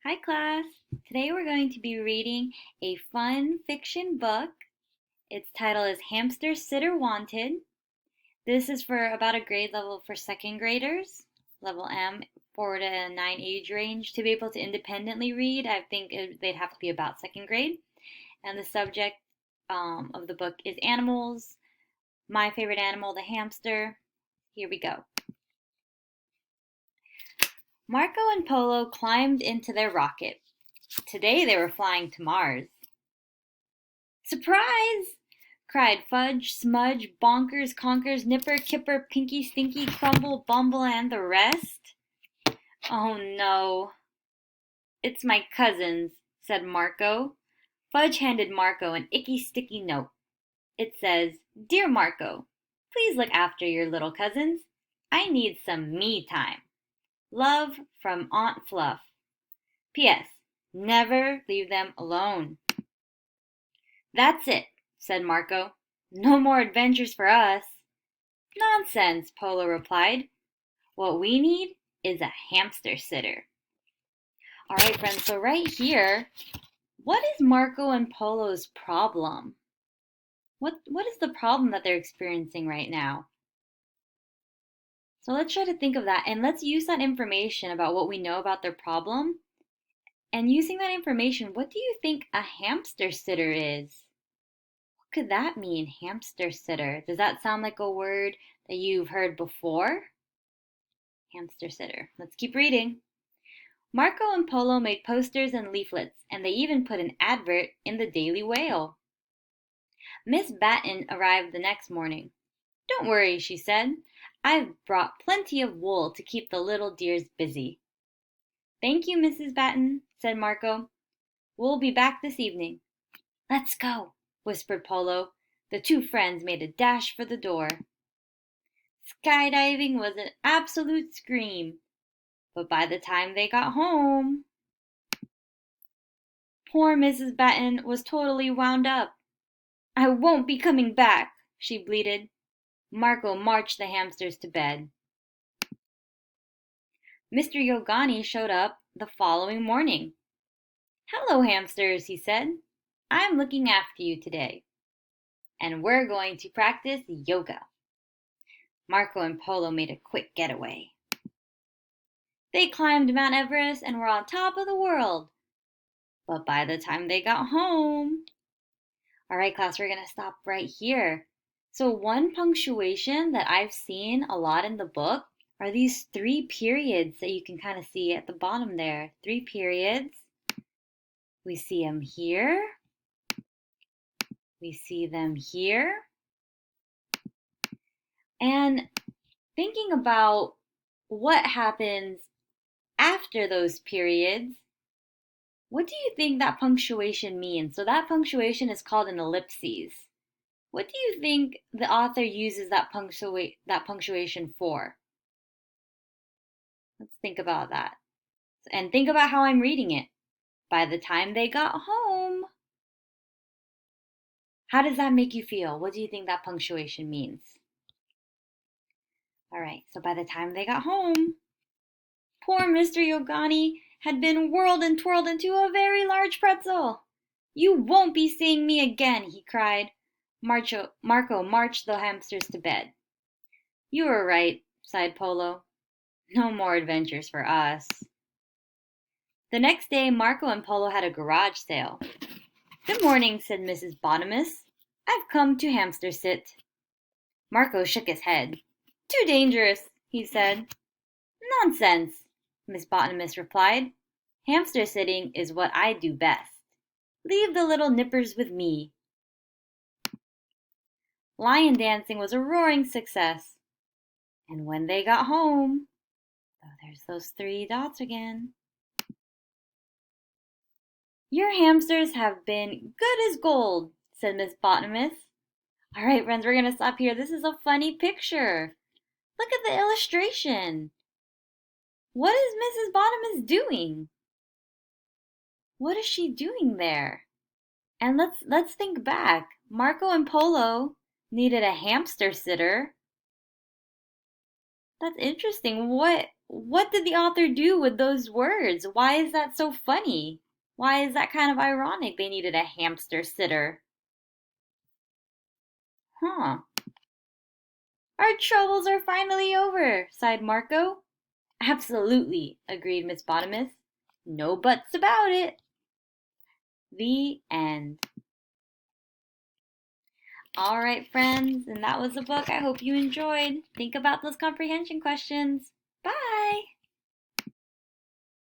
Hi class! Today we're going to be reading a fun fiction book. Its title is Hamster Sitter Wanted. This is for about a grade level for second graders, level M, 4 to 9 age range. To be able to independently read, I think they'd have to be about second grade. And the subject of the book is animals. My favorite animal, the hamster. Here we go. Marco and Polo climbed into their rocket. Today they were flying to Mars. Surprise! Cried Fudge, Smudge, Bonkers, Conkers, Nipper, Kipper, Pinky, Stinky, Crumble, Bumble, and the rest. Oh no. It's my cousins, said Marco. Fudge handed Marco an icky sticky note. It says, Dear Marco, please look after your little cousins. I need some me time. Love from Aunt Fluff. P.S. Never leave them alone. That's it, said Marco. No more adventures for us. Nonsense, Polo replied. What we need is a hamster sitter. All right, friends, so right here, what is Marco and Polo's problem? What is the problem that they're experiencing right now? So let's try to think of that, and let's use that information about what we know about their problem. And using that information, what do you think a hamster sitter is? What could that mean, hamster sitter? Does that sound like a word that you've heard before? Hamster sitter. Let's keep reading. Marco and Polo made posters and leaflets, and they even put an advert in the Daily Whale. Miss Batten arrived the next morning. Don't worry, she said. I've brought plenty of wool to keep the little dears busy. Thank you, Mrs. Batten, said Marco. We'll be back this evening. Let's go, whispered Polo. The two friends made a dash for the door. Skydiving was an absolute scream. But by the time they got home, poor Mrs. Batten was totally wound up. I won't be coming back, she bleated. Marco marched the hamsters to bed. Mr. Yogani showed up the following morning. Hello, hamsters, he said. I'm looking after you today. And we're going to practice yoga. Marco and Polo made a quick getaway. They climbed Mount Everest and were on top of the world. But by the time they got home... All right, class, we're going to stop right here. So one punctuation that I've seen a lot in the book are these 3 periods that you can kind of see at the bottom there. 3 periods. We see them here. We see them here. And thinking about what happens after those periods, what do you think that punctuation means? So that punctuation is called an ellipses. What do you think the author uses that punctuation for? Let's think about that. And think about how I'm reading it. By the time they got home. How does that make you feel? What do you think that punctuation means? All right, so by the time they got home, poor Mr. Yogani had been whirled and twirled into a very large pretzel. You won't be seeing me again, he cried. Marco marched the hamsters to bed. You were right, sighed Polo. No more adventures for us. The next day, Marco and Polo had a garage sale. Good morning, said Mrs. Bottomus. I've come to hamster sit. Marco shook his head. Too dangerous, he said. Nonsense, Miss Bottomus replied. Hamster sitting is what I do best. Leave the little nippers with me. Lion dancing was a roaring success. And when they got home, oh, there's those 3 dots again. Your hamsters have been good as gold, said Miss Bottomus. All right, friends, we're going to stop here. This is a funny picture. Look at the illustration. What is Mrs. Bottomus doing? What is she doing there? And let's think back. Marco and Polo needed a hamster sitter. That's interesting. What What did the author do with those words? Why is that so funny? Why is that kind of ironic they needed a hamster sitter? Huh. Our troubles are finally over, sighed Marco. Absolutely, agreed Miss Bottomus. No buts about it. The end. All right, friends, and that was the book. I hope you enjoyed. Think about those comprehension questions.